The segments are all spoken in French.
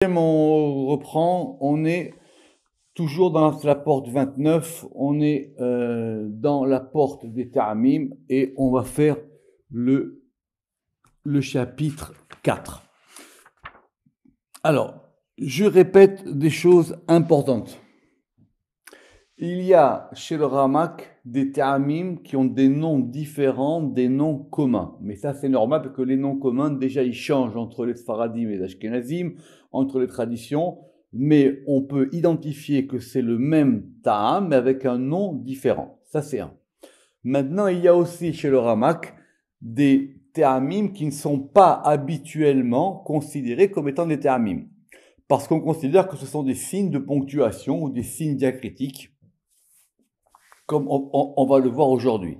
On reprend, on est toujours dans la porte 29, on est dans la porte des Ta'amim et on va faire le chapitre 4. Alors, je répète des choses importantes. Il y a chez le Ramak des Ta'amim qui ont des noms différents, des noms communs. Mais ça, c'est normal parce que les noms communs, déjà, ils changent entre les Sfaradim et les Ashkenazim, entre les traditions. Mais on peut identifier que c'est le même Ta'am, mais avec un nom différent. Ça, c'est un. Maintenant, il y a aussi chez le Ramak des Ta'amim qui ne sont pas habituellement considérés comme étant des Ta'amim. Parce qu'on considère que ce sont des signes de ponctuation ou des signes diacritiques, comme on va le voir aujourd'hui.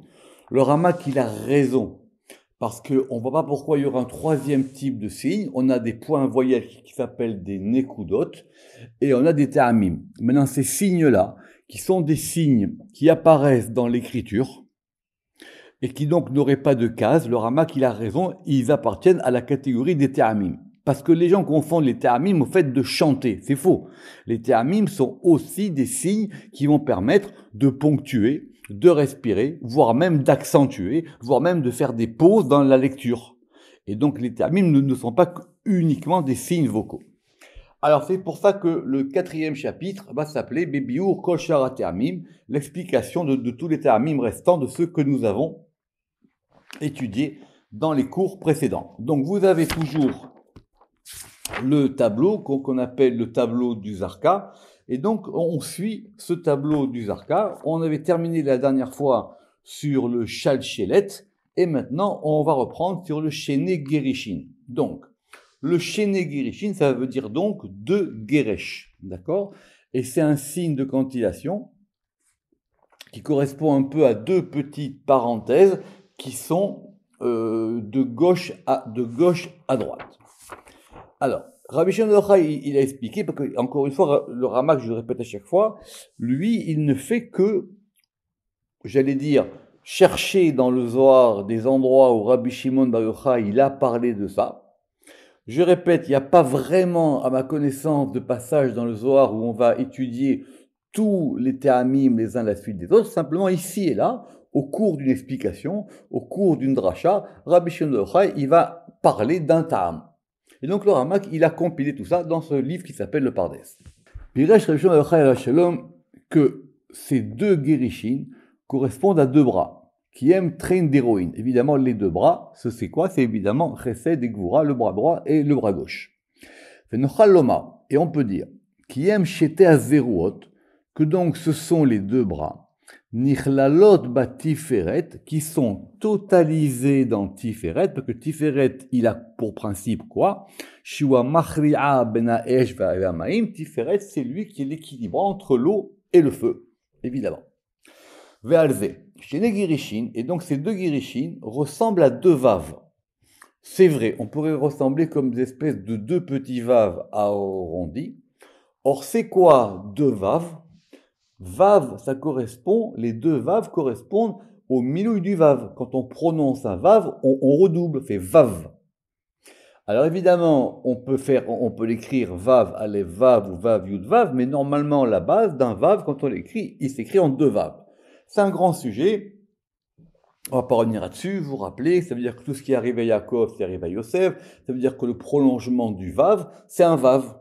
Le Ramak, il a raison, parce qu'on ne voit pas pourquoi il y aura un troisième type de signe. On a des points voyelles qui s'appellent des nekudot, et on a des ta'amim. Maintenant, ces signes-là, qui sont des signes qui apparaissent dans l'écriture, et qui donc n'auraient pas de case, le Ramak, il a raison, ils appartiennent à la catégorie des ta'amim. Parce que les gens confondent les ta'amim au fait de chanter. C'est faux. Les ta'amim sont aussi des signes qui vont permettre de ponctuer, de respirer, voire même d'accentuer, voire même de faire des pauses dans la lecture. Et donc les ta'amim ne sont pas uniquement des signes vocaux. Alors c'est pour ça que le 4e chapitre va s'appeler Bebiur Kol Shara Ta'amim, l'explication de tous les ta'amim restants, de ceux que nous avons étudiés dans les cours précédents. Donc vous avez toujours le tableau qu'on appelle le tableau du Zarka. Et donc, on suit ce tableau du Zarka. On avait terminé la dernière fois sur le Shalchelet. Et maintenant, on va reprendre sur le Shene Gerishin. Donc, le Shene Gerishin, ça veut dire donc de Geresh. D'accord? Et c'est un signe de cantillation qui correspond un peu à deux petites parenthèses qui sont de gauche à droite. Alors, Rabbi Shimon bar Yochai, il a expliqué, parce que, encore une fois, le Ramak, je le répète à chaque fois, lui, il ne fait que, j'allais dire, chercher dans le Zohar des endroits où Rabbi Shimon bar Yochai, il a parlé de ça. Je répète, il n'y a pas vraiment, à ma connaissance, de passage dans le Zohar où on va étudier tous les Théamim les uns à la suite des autres. Simplement, ici et là, au cours d'une explication, au cours d'une dracha, Rabbi Shimon bar Yochai, il va parler d'un Ta'am. Et donc le Ramak, il a compilé tout ça dans ce livre qui s'appelle le Pardes. Piresh Rabbi Shimon bar Yochai Shalom que ces deux guérishin correspondent à deux bras qui aiment traîner d'héroïne. Évidemment, les deux bras, c'est quoi? C'est évidemment Chesed et Gvura, le bras droit et le bras gauche. Et on peut dire qui aiment Shete Azeruot, que donc ce sont les deux bras. Nichlalot ba Tiferet, qui sont totalisés dans Tiferet, parce que Tiferet, il a pour principe quoi? Shua machri'a ben ha'esh va'amaim. Tiferet, c'est lui qui est l'équilibre entre l'eau et le feu, évidemment. Ve'alze, chez les Girishin, et donc ces deux Girishin ressemblent à deux vaves. C'est vrai, on pourrait ressembler comme des espèces de deux petits vaves arrondis. Or, c'est quoi deux vaves? Vav, ça correspond, les deux vav correspondent au milieu du vav. Quand on prononce un vav, on redouble, fait vav. Alors évidemment, on peut l'écrire vav, aleph, vav ou vav, yud, vav, mais normalement, la base d'un vav, quand on l'écrit, il s'écrit en deux vav. C'est un grand sujet. On va pas revenir là-dessus, vous vous rappelez, ça veut dire que tout ce qui arrive à Yaakov, c'est arrivé à Yosef, ça veut dire que le prolongement du vav, c'est un vav.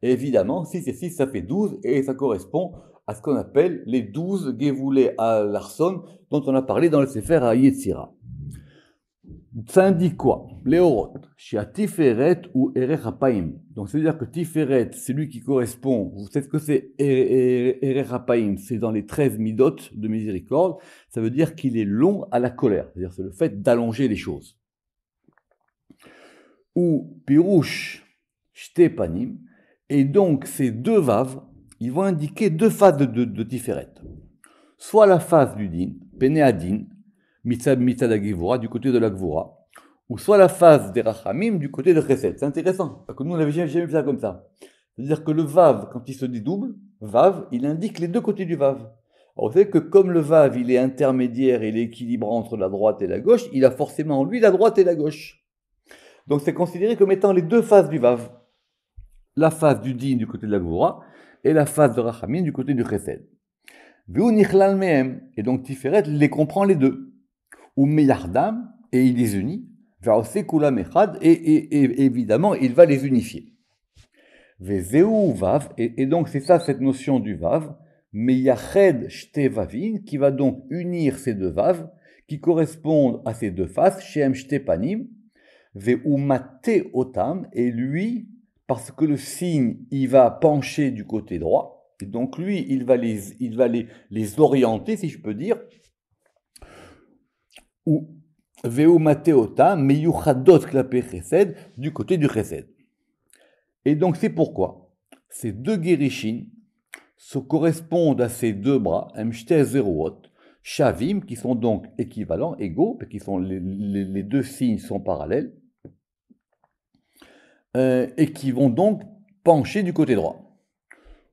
Et évidemment, 6 et 6, ça fait 12, et ça correspond à ce qu'on appelle les 12 Gevoulé à l'Arson, dont on a parlé dans le Sefer à Yetzira. Ça indique quoi? Léorot, chez Tiferet ou Erechapaim. Donc, ça veut dire que Tiferet, c'est lui qui correspond, vous savez ce que c'est Erechapaim, c'est dans les 13 midot de miséricorde, ça veut dire qu'il est long à la colère, c'est-à-dire c'est le fait d'allonger les choses. Ou Pirouche, Shtepanim, et donc ces deux vaves, ils vont indiquer deux phases de Tiferet. Soit la phase du din, Penéadin, Mitzad Agivura, du côté de la Gvura, ou soit la phase des Rachamim, du côté de Chesed. C'est intéressant, parce que nous, on n'avait jamais vu ça comme ça. C'est-à-dire que le vav, quand il se dédouble, vav, il indique les deux côtés du vav. Alors, vous savez que comme le vav, il est intermédiaire et il est équilibrant entre la droite et la gauche, il a forcément en lui la droite et la gauche. Donc c'est considéré comme étant les deux phases du vav. la phase du din du côté de la Gvura et la phase de Rachamim du côté du Chesed. Et donc Tiferet les comprend les deux. Ou Meyardam, et il les unit. Et évidemment, il va les unifier. Vav, et donc c'est ça cette notion du Vav, Meyached Shte Vavin, qui va donc unir ces deux Vav, qui correspondent à ces deux faces, Shem Shte Panim, Veumate Otam, et lui, parce que le signe, il va pencher du côté droit, et donc lui, il va les orienter, si je peux dire, ou Veumate Otam, Meyuchadot Klape Chesed, du côté du Chesed. Et donc c'est pourquoi ces deux Guérishin se correspondent à ces deux bras, Mshte Zeruot, Shavim, qui sont donc équivalents, égaux, qui sont les deux signes sont parallèles, et qui vont donc pencher du côté droit.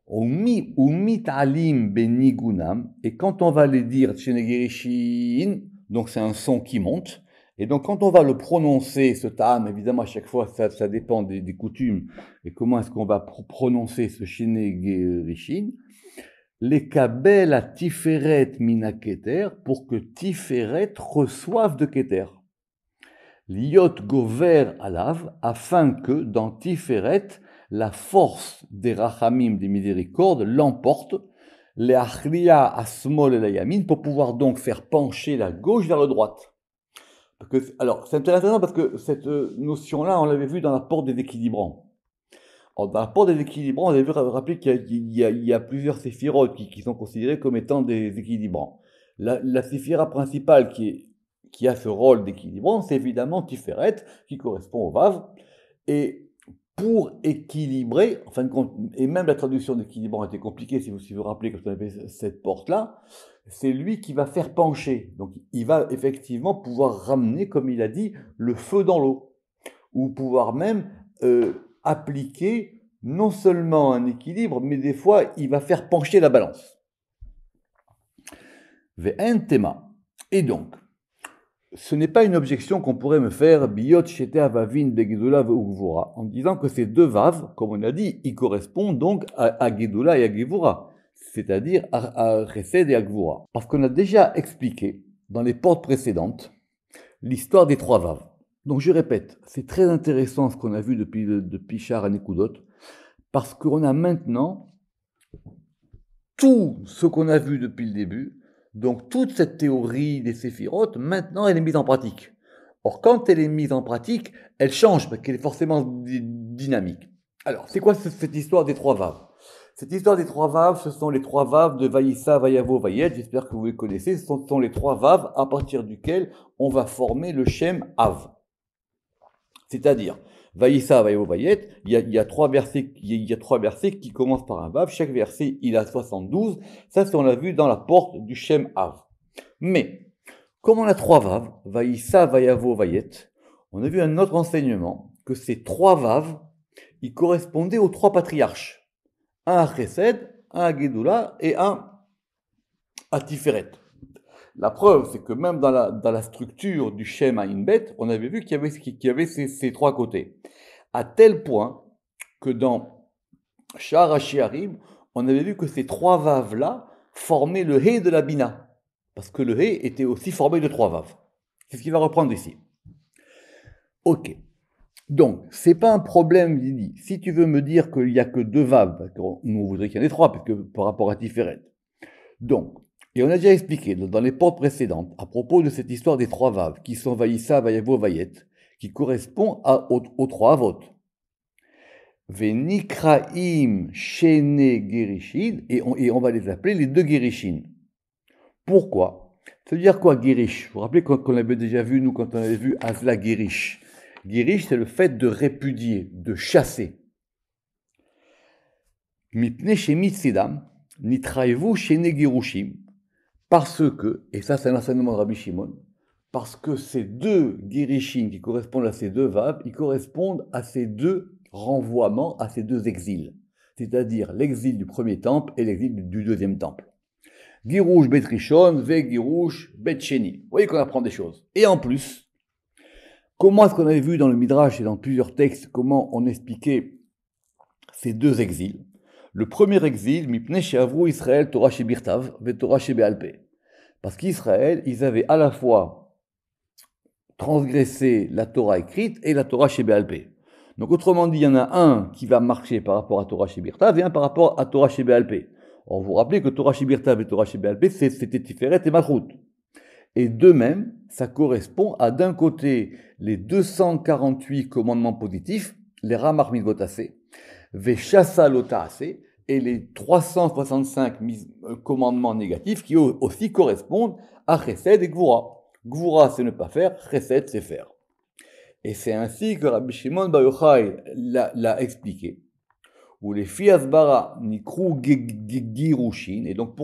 Umitalim benigunam, et quand on va les dire Tchenegerishin, donc c'est un son qui monte, et donc quand on va le prononcer, ce ta'am, évidemment à chaque fois ça dépend des coutumes, et comment est-ce qu'on va prononcer ce Tchenegerishin, les kabel à Tiferet mina Keter, pour que Tiferet reçoive de Keter. Liot gover alav, afin que dans Tiferet, la force des rachamim, des miséricordes, l'emporte, les achlia asmol et la yamin, pour pouvoir donc faire pencher la gauche vers la droite. Alors, c'est intéressant parce que cette notion-là, on l'avait vu dans la porte des équilibrants. Alors, dans la porte des équilibrants, on avait vu rappeler qu'il y a plusieurs séphirotes qui sont considérés comme étant des équilibrants. La séphira principale qui a ce rôle d'équilibrant, c'est évidemment Tiferet, qui correspond au Vav. Et pour équilibrer, en fin de compte, et même la traduction d'équilibrant était compliquée, si vous vous rappelez, quand on avait cette porte-là, c'est lui qui va faire pencher. Donc il va effectivement pouvoir ramener, comme il a dit, le feu dans l'eau. Ou pouvoir même appliquer non seulement un équilibre, mais des fois, il va faire pencher la balance. Ve'en tema. Et donc, ce n'est pas une objection qu'on pourrait me faire biyot shete avavin begedula ve'ugvura, en disant que ces deux vav, comme on a dit, ils correspondent donc à Gedula et à Gevura, c'est-à-dire à Chesed et à Gvura. Parce qu'on a déjà expliqué dans les portes précédentes l'histoire des trois vav. Donc je répète, c'est très intéressant ce qu'on a vu depuis Shar à Nekudot, parce qu'on a maintenant tout ce qu'on a vu depuis le début. Donc toute cette théorie des séphirotes, maintenant, elle est mise en pratique. Or, quand elle est mise en pratique, elle change, parce qu'elle est forcément dynamique. Alors, c'est quoi cette histoire des trois vaves? Cette histoire des trois vaves, ce sont les trois vaves de Vaïssa, Vayavo, Vayet. J'espère que vous les connaissez. Ce sont les trois vaves à partir duquel on va former le Shem Av. C'est-à-dire, Vaïssa, Vayavo, Vayet, il y a trois versets qui commencent par un Vav. Chaque verset, il a 72. Ça, c'est on l'a vu dans la porte du Shem Av. Mais, comme on a trois Vav, Vaïssa, Vayavo, Vayet, on a vu un autre enseignement, que ces trois Vav, ils correspondaient aux trois patriarches. Un à Chesed, un à Gedula et un à Tiferet. La preuve, c'est que même dans la structure du Shem Inbet, on avait vu qu'il y avait ces trois côtés. À tel point que dans Shar HaShiarim, on avait vu que ces trois vaves-là formaient le He de la Bina. Parce que le He était aussi formé de trois vaves. C'est ce qu'il va reprendre ici. Ok. Donc, c'est pas un problème, Didi. Si tu veux me dire qu'il n'y a que deux vaves, nous on voudrait qu'il y en ait trois, parce que par rapport à Tiferet. Donc, et on a déjà expliqué dans les portes précédentes, à propos de cette histoire des trois vaves, qui sont Vaïssa, Vayavo, Vayet, qui correspond aux trois avot. Venikraim, Shene, Gerishin, et on va les appeler les deux Gerishin. Pourquoi? Ça veut dire quoi, Gerish? Vous vous rappelez qu'on l'avait déjà vu, nous, quand on avait vu Azla Gerish. Gerish, c'est le fait de répudier, de chasser. Mipne Shemit Sedam, Nitraevu Shene Gerushim, parce que, et ça c'est l'enseignement de Rabbi Shimon, parce que ces deux Gerishin qui correspondent à ces deux vaves, ils correspondent à ces deux renvoiements, à ces deux exils. C'est-à-dire l'exil du premier temple et l'exil du deuxième temple. Girouche Bet Rishon, Ve Girouche Bet Sheni. Vous voyez qu'on apprend des choses. Et en plus, comment est-ce qu'on avait vu dans le Midrash et dans plusieurs textes, comment on expliquait ces deux exils. Le premier exil, Mipnei she'avru Israël Torah shebirtav ve Torah shebe'al peh. Parce qu'Israël, ils avaient à la fois transgressé la Torah écrite et la Torah shebe'al peh. Donc autrement dit, il y en a un qui va marcher par rapport à Torah shebirtav et un par rapport à Torah shebe'al peh. Or, vous vous rappelez que Torah shebirtav et Torah shebe'al peh, c'était Tiferet et Malchut. Et de même, ça correspond à d'un côté les 248 commandements positifs, les Ramach Mitzvot Aseh, Veshasa Lota Aseh, et les 365 commandements négatifs qui aussi correspondent à Chesed et Gvura. Gvura, c'est ne pas faire, Chesed, c'est faire. Et c'est ainsi que Rabbi Shimon Bar Yochai l'a expliqué. Où les Fiasbara Nikru Girushin, et donc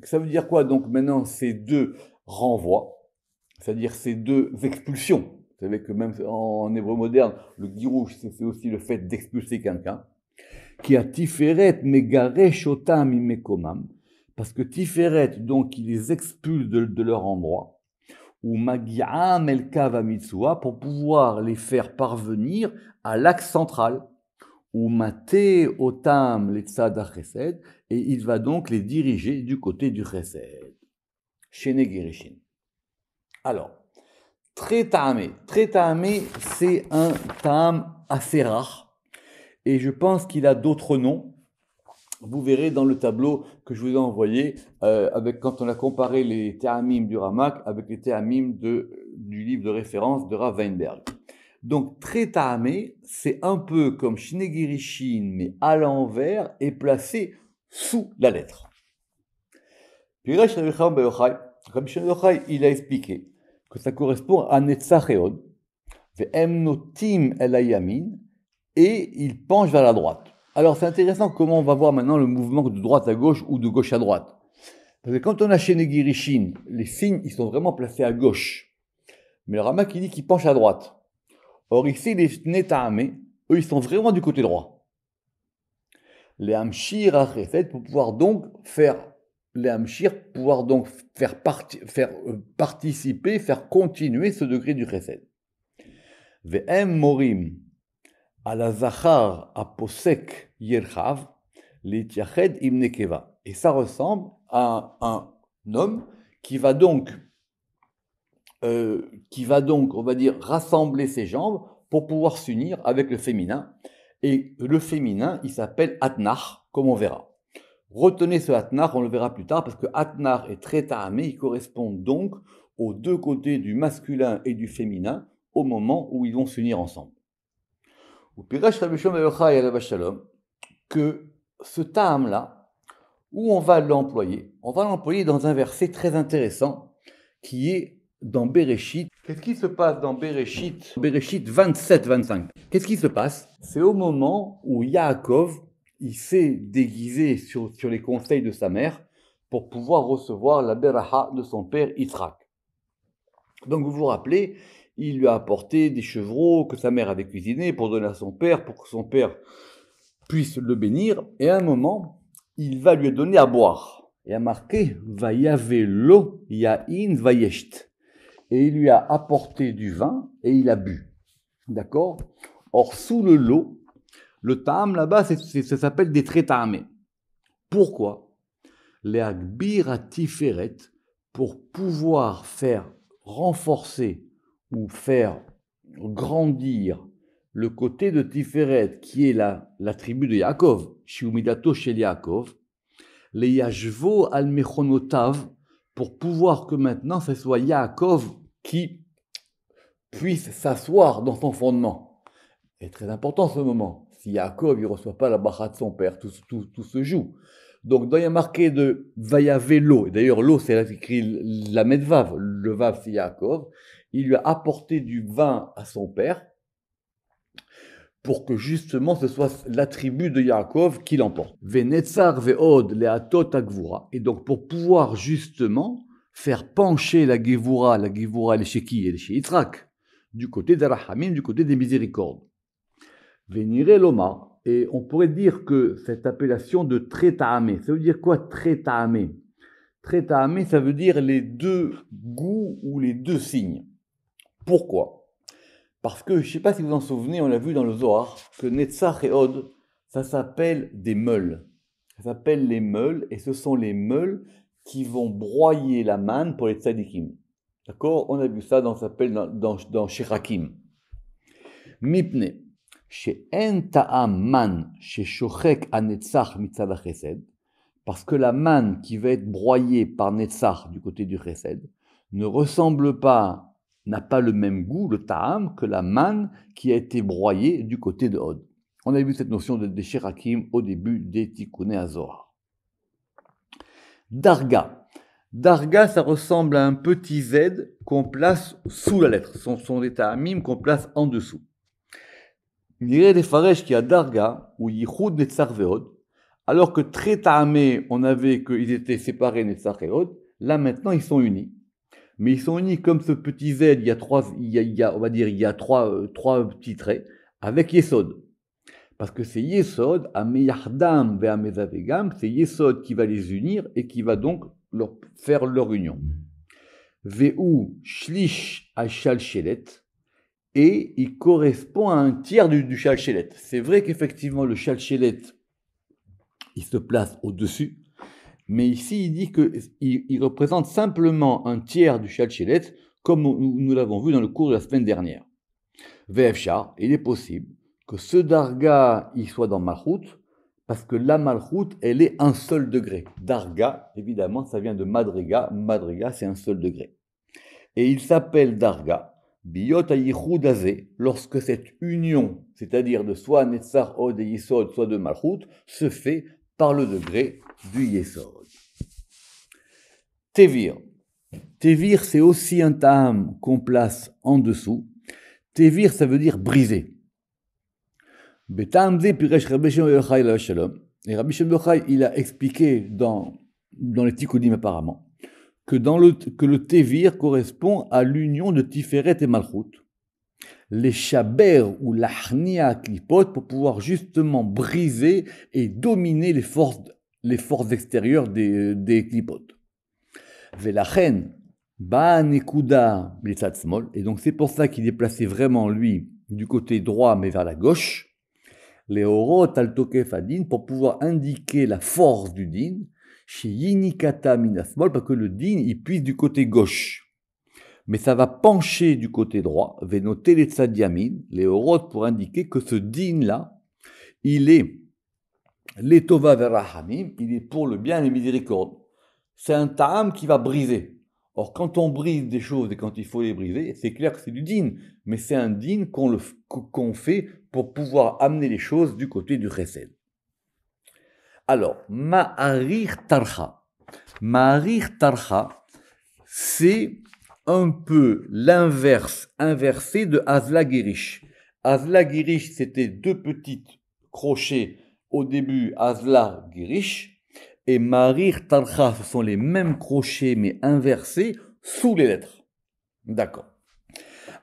ça veut dire quoi? Donc maintenant, ces deux renvoie, c'est-à-dire ces deux expulsions. Vous savez que même en hébreu moderne, le girouche, c'est aussi le fait d'expulser quelqu'un, qui a tiferet megaresh otam imekomam, parce que tiferet, donc, il les expulse de leur endroit, ou magi'am el kav mitzua, pour pouvoir les faire parvenir à l'axe central, ou mate otam letzad chesed, et il va donc les diriger du côté du chesed. Shene Girishin. Alors, très ta'amé, c'est un ta'am assez rare, et je pense qu'il a d'autres noms. Vous verrez dans le tableau que je vous ai envoyé, quand on a comparé les ta'amim du Ramak avec les ta'amim du livre de référence de Rav Weinberg. Donc, très ta'amé, c'est un peu comme Shene Girishin, mais à l'envers et placé sous la lettre. Puis Rabbi Shimon Bar Yochai, il a expliqué que ça correspond à Netzach Eod, Ve'em notim el hayamin, et il penche vers la droite. Alors c'est intéressant comment on va voir maintenant le mouvement de droite à gauche ou de gauche à droite. Parce que quand on a Shene Girishin, les signes ils sont vraiment placés à gauche. Mais le Ramak il dit qu'ils penchent à droite. Or ici les Shnei Ta'ameh, eux ils sont vraiment du côté droit. Les Hamshir HaChesed pour pouvoir donc faire participer, faire continuer ce degré du chesed. Ve'em morim ala zachar aposek yerchav l'itiached im nekeva. Et ça ressemble à un homme qui va donc, on va dire, rassembler ses jambes pour pouvoir s'unir avec le féminin. Et le féminin, il s'appelle Atnar, comme on verra. Retenez ce Atnar, on le verra plus tard, parce que Atnar est très ta'amé, il correspond donc aux deux côtés du masculin et du féminin au moment où ils vont s'unir ensemble. Ou Pirash Rabbi Shimon Bar Yochai alav shalom, que ce ta'am-là, où on va l'employer dans un verset très intéressant qui est dans Bereshit. Qu'est-ce qui se passe dans Bereshit 27-25. Qu'est-ce qui se passe? C'est au moment où Yaakov il s'est déguisé sur les conseils de sa mère pour pouvoir recevoir la beraha de son père Yitzhak. Donc vous vous rappelez, il lui a apporté des chevreaux que sa mère avait cuisinés pour donner à son père, pour que son père puisse le bénir. Et à un moment, il va lui donner à boire. Et a marqué « Vayavelo yain vayesht ». Et il lui a apporté du vin et il a bu. D'accord? Or, sous le lot, le ta'am là-bas, ça s'appelle des traits ta'amés. Pourquoi? Les agbir à tiferet, pour pouvoir faire renforcer ou faire grandir le côté de Tiferet, qui est la tribu de Yaakov, Shiumidato shel Yaakov, les Yashvo al mechonotav, pour pouvoir que maintenant ce soit Yaakov qui puisse s'asseoir dans son fondement. C'est très important ce moment. Si Yaakov ne reçoit pas la bracha de son père, tout se joue. Donc, il y a marqué de Vayavé l'eau. D'ailleurs, l'eau, c'est là écrit la Medvav. Le Vav, c'est Yaakov. Il lui a apporté du vin à son père pour que justement ce soit la tribu de Yaakov qui l'emporte. Venetzar ve'od le'atot agvura. Et donc, pour pouvoir justement faire pencher la Gevura, elle est chez qui? Elle est chez Yitzhak, du côté d'Arahamim, du côté des miséricordes. Venire l'Oma. Et on pourrait dire que cette appellation de très ta'amé, ça veut dire quoi très ta'amé? Très ta'amé, ça veut dire les deux goûts ou les deux signes. Pourquoi? Parce que, je ne sais pas si vous en souvenez, on l'a vu dans le Zohar, que Netzach et Od, Ça s'appelle des meules. Ça s'appelle les meules, et ce sont les meules qui vont broyer la manne pour les tzadikim. D'accord? On a vu ça, ça s'appelle dans Shirakim. Mipne, she'en ta'am man she'shochek hanetzach mitzad hachesed, parce que la manne qui va être broyée par Netzach du côté du chesed ne ressemble pas, n'a pas le même goût, le ta'am, que la manne qui a été broyée du côté de Hod. On a vu cette notion de Shirakim au début des Tikkuné HaZohar. Darga. Darga, ça ressemble à un petit Z qu'on place sous la lettre. Ce sont des ta'amim qu'on place en dessous. Il y a des faresh qui a Darga, ou Yichud Netzach ve'Hod, alors que très ta'amé, on avait qu'ils étaient séparés Netzach et Hod, là maintenant ils sont unis. Mais ils sont unis comme ce petit Z, il y a trois petits traits, avec Yesod. Parce que c'est Yesod, Ameyardam ve'amezavegam, c'est Yesod qui va les unir et qui va donc faire leur union. Ve'u shlish al-shalshelet, et il correspond à un tiers du shalshelet. C'est vrai qu'effectivement le shalshelet, il se place au-dessus, mais ici il dit qu'il représente simplement un tiers du shalshelet, comme nous l'avons vu dans le cours de la semaine dernière. Ve'efshar, il est possible que ce darga, il soit dans Malchut, parce que la Malchut, elle est un seul degré. Darga, évidemment, ça vient de Madriga. Madriga, c'est un seul degré. Et il s'appelle darga, biyot hayichud hazeh, lorsque cette union, c'est-à-dire de soit Netzach, Hod et Yesod, soit de Malchut, se fait par le degré du Yesod. Tevir. Tevir, c'est aussi un ta'am qu'on place en dessous. Tevir, ça veut dire briser. Et Rabbi Shimon Yochai, il a expliqué dans les Tikkunim apparemment que le Tevir correspond à l'union de Tiferet et Malchut. Les Shaber ou l'Achnia Klipot pour pouvoir justement briser et dominer les forces extérieures des Klipot. Velachen Ba Nekuda Blitzat Smol, et donc c'est pour ça qu'il est placé vraiment lui du côté droit mais vers la gauche. Les orot al tokef adin, pour pouvoir indiquer la force du din, chez yinikata minasmol, parce que le din il puise du côté gauche, mais ça va pencher du côté droit, venoter les tzadiamin, les orot pour indiquer que ce din là, il est letova verahamim, il est pour le bien et les miséricordes. C'est un ta'am qui va briser. Or, quand on brise des choses et quand il faut les briser, c'est clair que c'est du din, mais c'est un din qu'on fait pour pouvoir amener les choses du côté du chesed. Alors, ma'arir tarcha. Ma'arir tarcha, c'est un peu inversé de Azla Girish. Azla Girish, c'était deux petits crochets au début, Azla Girish. Et Ma'arir Tarcha, ce sont les mêmes crochets mais inversés sous les lettres. D'accord.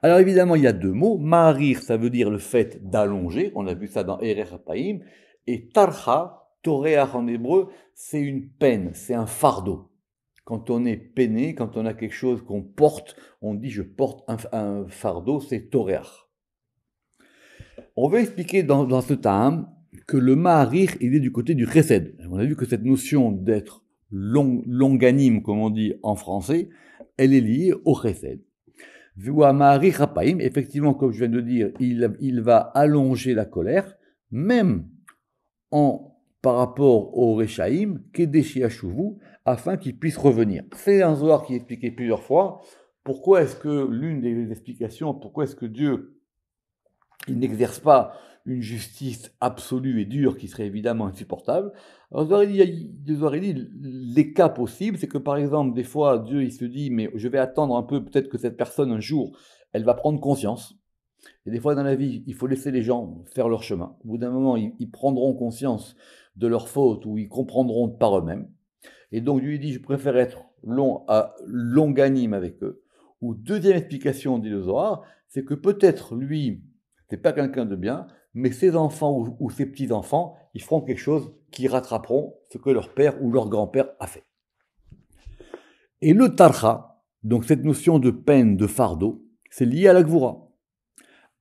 Alors évidemment, il y a deux mots. Ma'arir, ça veut dire le fait d'allonger. On a vu ça dans Erer HaPaim. Et Tarcha, Toreach en hébreu, c'est une peine, c'est un fardeau. Quand on est peiné, quand on a quelque chose qu'on porte, on dit je porte un fardeau, c'est Toreach. On va expliquer dans ce ta'am que le ma'arir, il est du côté du chesed. On a vu que cette notion d'être longanime, comme on dit en français, elle est liée au chesed. Ma'arir hapaim, effectivement, comme je viens de dire, il va allonger la colère, même par rapport au rechaim, kedeshi yashuvu, afin qu'il puisse revenir. C'est un Zohar qui est expliqué plusieurs fois. Pourquoi est-ce que l'une des explications, pourquoi est-ce que Dieu il n'exerce pas une justice absolue et dure qui serait évidemment insupportable. Alors, les cas possibles, c'est que par exemple, des fois, Dieu il se dit, mais je vais attendre un peu, peut-être que cette personne, un jour, elle va prendre conscience. Et des fois, dans la vie, il faut laisser les gens faire leur chemin. Au bout d'un moment, ils prendront conscience de leurs fautes ou ils comprendront par eux-mêmes. Et donc, Dieu dit, je préfère être longanime avec eux. Ou deuxième explication, dit le Zohar, c'est que peut-être lui, c'est pas quelqu'un de bien, mais ses enfants ou ses petits-enfants, ils feront quelque chose qui rattraperont ce que leur père ou leur grand-père a fait. Et le tarcha, donc cette notion de peine, de fardeau, c'est lié à la gvura.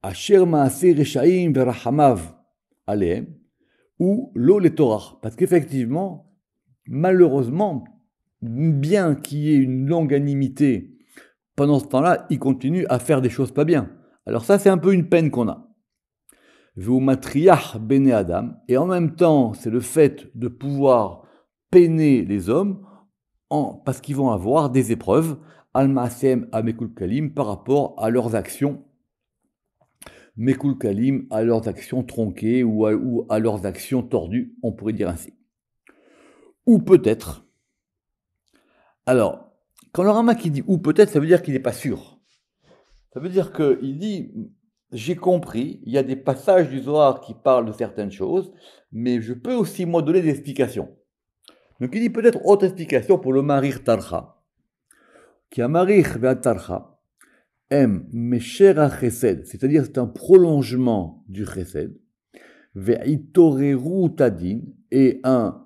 Asher ma'aseh reshaim verachamav alehem, ou l'eau les Torah. Parce qu'effectivement, malheureusement, bien qu'il y ait une longanimité, pendant ce temps-là, il continue à faire des choses pas bien. Alors ça, c'est un peu une peine qu'on a. Veumatriach bene Adam, et en même temps, c'est le fait de pouvoir peiner les hommes parce qu'ils vont avoir des épreuves, al-ma'asem à Mekul Kalim, par rapport à leurs actions, Mekul Kalim, à leurs actions tronquées ou à leurs actions tordues, on pourrait dire ainsi. Ou peut-être. Alors, quand le Rama qui dit ou peut-être, ça veut dire qu'il n'est pas sûr. Ça veut dire qu'il dit, j'ai compris, il y a des passages du Zohar qui parlent de certaines choses, mais je peux aussi moi donner des explications. Donc il dit peut-être autre explication pour le marir tarcha. Qui a marir ve'at tarcha, mesher chesed, c'est-à-dire c'est un prolongement du chesed, ve'itoreru tadin, et un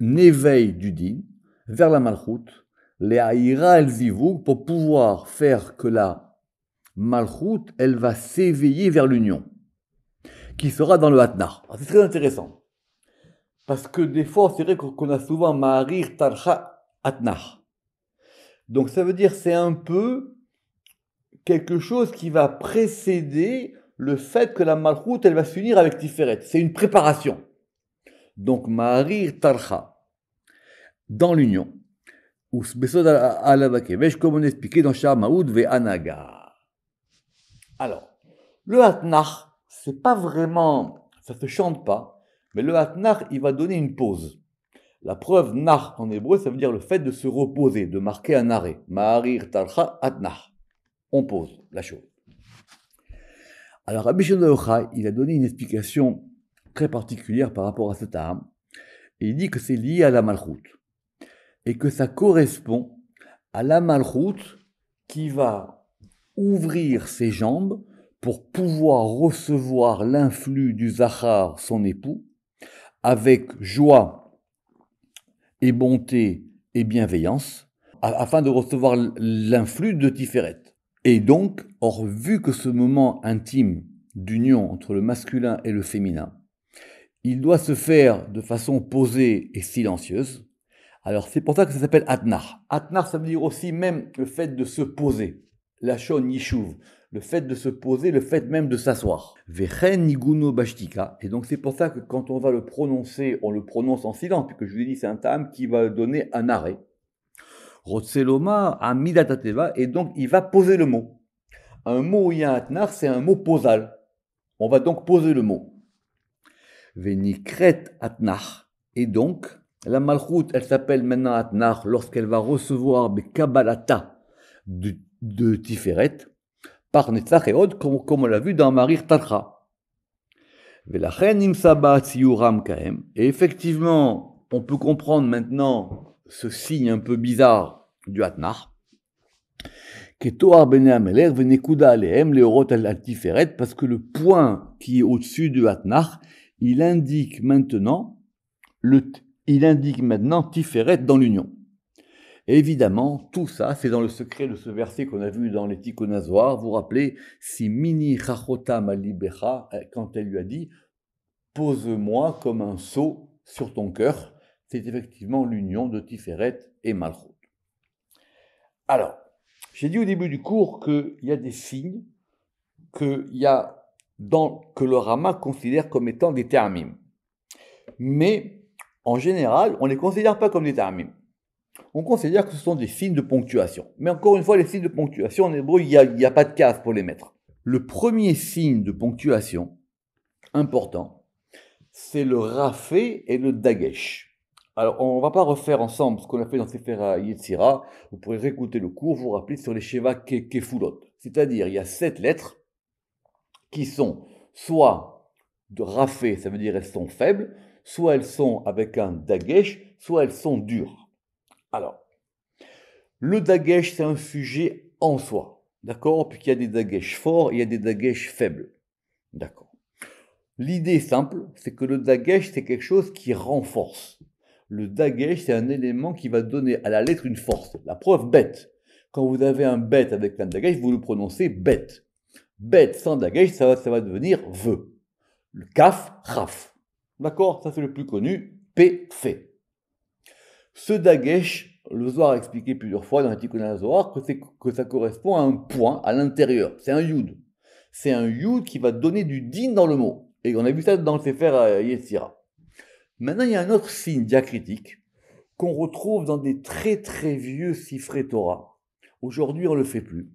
éveil du din, vers la malchut, le'aïra el zivug, pour pouvoir faire que la malchut, elle va s'éveiller vers l'union, qui sera dans le hatnar. C'est très intéressant. Parce que des fois, c'est vrai qu'on a souvent marir tarcha hatnar. Donc ça veut dire c'est un peu quelque chose qui va précéder le fait que la malchut, elle va s'unir avec Tiferet. C'est une préparation. Donc marir tarcha, dans l'union. Ou besod alabakevesh, comme on expliquait dans Shamaoud ve Anaga. Alors, le hatnar, c'est pas vraiment, ça se chante pas. Mais le hatnar, il va donner une pause. La preuve nar en hébreu, ça veut dire le fait de se reposer, de marquer un arrêt. Ma'arir talcha hatnar. On pose la chose. Alors Rabbi Shimon Yochai, il a donné une explication très particulière par rapport à cet âme. Et il dit que c'est lié à la malchut. Et que ça correspond à la malchut qui va ouvrir ses jambes pour pouvoir recevoir l'influx du Zachar, son époux, avec joie et bonté et bienveillance, afin de recevoir l'influx de Tiferet. Et donc, or, vu que ce moment intime d'union entre le masculin et le féminin, il doit se faire de façon posée et silencieuse, alors c'est pour ça que ça s'appelle Atnar. Atnar, ça veut dire aussi même le fait de se poser. La shon yishuv, le fait de se poser, le fait même de s'asseoir. Vechen niguno bashtika. Et donc c'est pour ça que quand on va le prononcer, on le prononce en silence, puisque je vous ai dit c'est un tam qui va donner un arrêt. Rotseloma amidatateva, et donc il va poser le mot. Un mot où il y a un atnar, c'est un mot posal. On va donc poser le mot. Venikret atnar. Et donc, la malchut, elle s'appelle maintenant atnar lorsqu'elle va recevoir des kabbalata de Tiferet, par Netzach et Od, comme on l'a vu dans Marir Tarcha. Et effectivement, on peut comprendre maintenant ce signe un peu bizarre du Hatnar, parce que le point qui est au-dessus du Hatnar, il indique maintenant Tiferet dans l'union. Et évidemment, tout ça, c'est dans le secret de ce verset qu'on a vu dans les Tikkun HaZohar. Vous vous rappelez, si mini chachotam alibecha, quand elle lui a dit, pose-moi comme un sceau sur ton cœur, c'est effectivement l'union de Tiferet et Malchut. Alors, j'ai dit au début du cours qu'il y a des signes que le Rama considère comme étant des termim. Mais, en général, on ne les considère pas comme des termim. On considère que ce sont des signes de ponctuation. Mais encore une fois, les signes de ponctuation, en hébreu, il n'y a pas de case pour les mettre. Le premier signe de ponctuation important, c'est le rafé et le dagesh. Alors, on ne va pas refaire ensemble ce qu'on a fait dans Sefer Yetzira. Vous pourrez réécouter le cours, vous rappeler sur les Sheva Kefulot. C'est-à-dire, il y a 7 lettres qui sont soit de rafé, ça veut dire elles sont faibles, soit elles sont avec un dagesh, soit elles sont dures. Alors, le dagesh, c'est un sujet en soi, d'accord? Puisqu'il y a des dagesh forts, il y a des dagesh faibles, d'accord? L'idée simple, c'est que le dagesh, c'est quelque chose qui renforce. Le dagesh, c'est un élément qui va donner à la lettre une force. La preuve, bête. Quand vous avez un bête avec un dagesh, vous le prononcez bête. Bête sans dagesh, ça va devenir ve. Le kaf, raf. D'accord? Ça, c'est le plus connu. P, fait. Ce dagesh, le Zohar a expliqué plusieurs fois dans la Tikkun Zohar que ça correspond à un point à l'intérieur. C'est un yud. C'est un yud qui va donner du din dans le mot. Et on a vu ça dans le Sefer Yetzira. Maintenant, il y a un autre signe diacritique qu'on retrouve dans des très très vieux Sifrei Torah. Aujourd'hui, on ne le fait plus.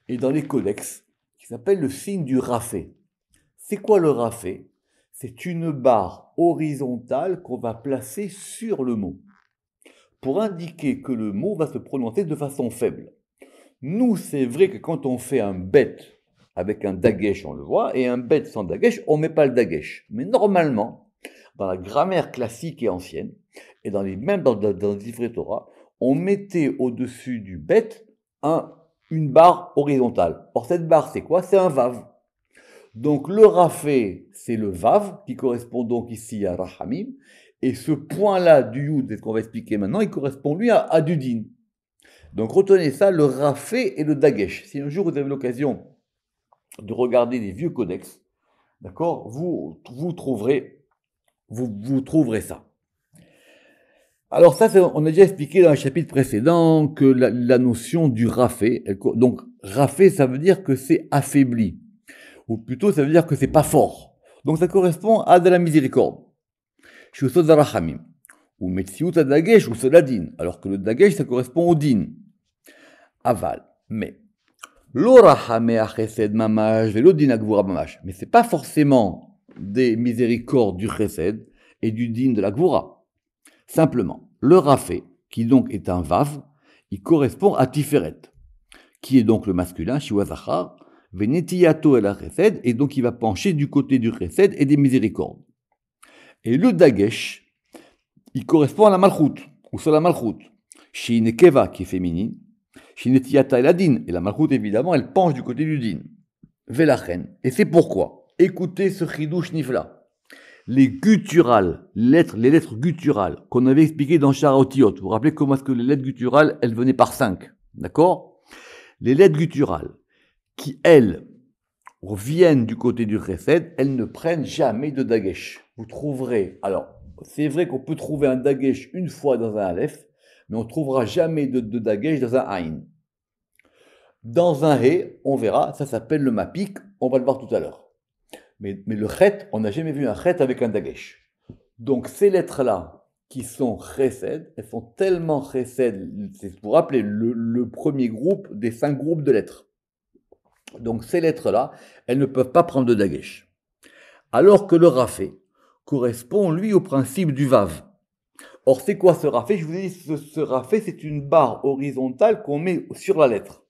Et dans les codex, qui s'appelle le signe du rafé. C'est quoi le rafé? C'est une barre horizontale qu'on va placer sur le mot, pour indiquer que le mot va se prononcer de façon faible. Nous, c'est vrai que quand on fait un bet avec un dagesh, on le voit, et un bet sans dagesh, on ne met pas le dagesh. Mais normalement, dans la grammaire classique et ancienne, et même dans le Sifrei Torah, on mettait au-dessus du bet une barre horizontale. Or, cette barre, c'est quoi? C'est un vav. Donc, le rafé, c'est le vav, qui correspond donc ici à Rahamim, et ce point-là du yud, c'est ce qu'on va expliquer maintenant, il correspond lui à du din. Donc, retenez ça, le rafé et le dagesh. Si un jour vous avez l'occasion de regarder des vieux codex, d'accord, vous trouverez ça. Alors ça, on a déjà expliqué dans le chapitre précédent que la notion du rafé, donc rafé, ça veut dire que c'est affaibli, ou plutôt ça veut dire que c'est pas fort. Donc ça correspond à de la miséricorde. Shusod Zarachamim, ou Metsiut Dagesh, ou Soladin, alors que le Dagesh, ça correspond au din. Aval, mais l'orachame achesed mamash velo din agvura mamash, mais c'est pas forcément des miséricordes du chesed et du din de la gvura. Simplement, le rafé, qui donc est un vav, il correspond à Tiferet, qui est donc le masculin, Shiwazachar, Venetiyato el chesed, et donc il va pencher du côté du chesed et des miséricordes. Et le dagesh, il correspond à la malchut, ou sur la malchut, Shinekeva, qui est féminine, Shinetiyata el adin, et la malchut évidemment, elle penche du côté du din. Velachen, et c'est pourquoi, écoutez ce chidouche nifla. Les gutturales, les lettres gutturales qu'on avait expliquées dans Sharaotiot. Vous vous rappelez comment est-ce que les lettres gutturales, elles venaient par 5, d'accord? Les lettres gutturales, qui, elles, viennent du côté du chesed, elles ne prennent jamais de dagesh. Vous trouverez, alors, c'est vrai qu'on peut trouver un dagesh une fois dans un aleph, mais on ne trouvera jamais de dagesh dans un aïn. Dans un he, on verra, ça s'appelle le mapik, on va le voir tout à l'heure. Mais le chet, on n'a jamais vu un chet avec un dagesh. Donc ces lettres-là, qui sont chesed, elles sont tellement chesed, c'est pour rappeler le premier groupe des 5 groupes de lettres. Donc ces lettres-là, elles ne peuvent pas prendre de dagesh. Alors que le rafé correspond, lui, au principe du vav. Or, c'est quoi ce rafé? Je vous ai dit, ce rafé, c'est une barre horizontale qu'on met sur la lettre.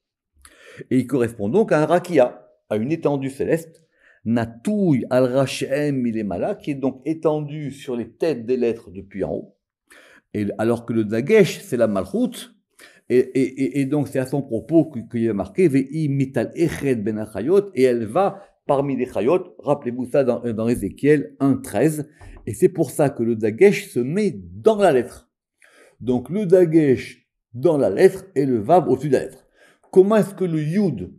Et il correspond donc à un rakia, à une étendue céleste, Natouille al-Rachem milemala, qui est donc étendu sur les têtes des lettres depuis en haut. Et alors que le dagesh, c'est la malchut, et donc c'est à son propos qu'il y a marqué Ve'i mital eched ben achayot, et elle va parmi les chayot. Rappelez-vous ça dans Ézéchiel 1:13, et c'est pour ça que le dagesh se met dans la lettre. Donc le dagesh dans la lettre et le vav au-dessus de la lettre. Comment est-ce que le yud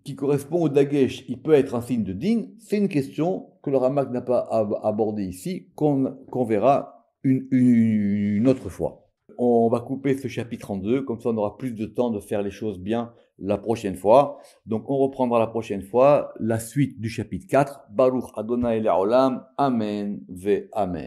qui correspond au dagesh, il peut être un signe de din? C'est une question que le Ramak n'a pas abordée ici, qu'on verra une autre fois. On va couper ce chapitre 32, comme ça on aura plus de temps de faire les choses bien la prochaine fois. Donc on reprendra la prochaine fois la suite du chapitre 4. Baruch Adonai Le'olam, Amen ve Amen.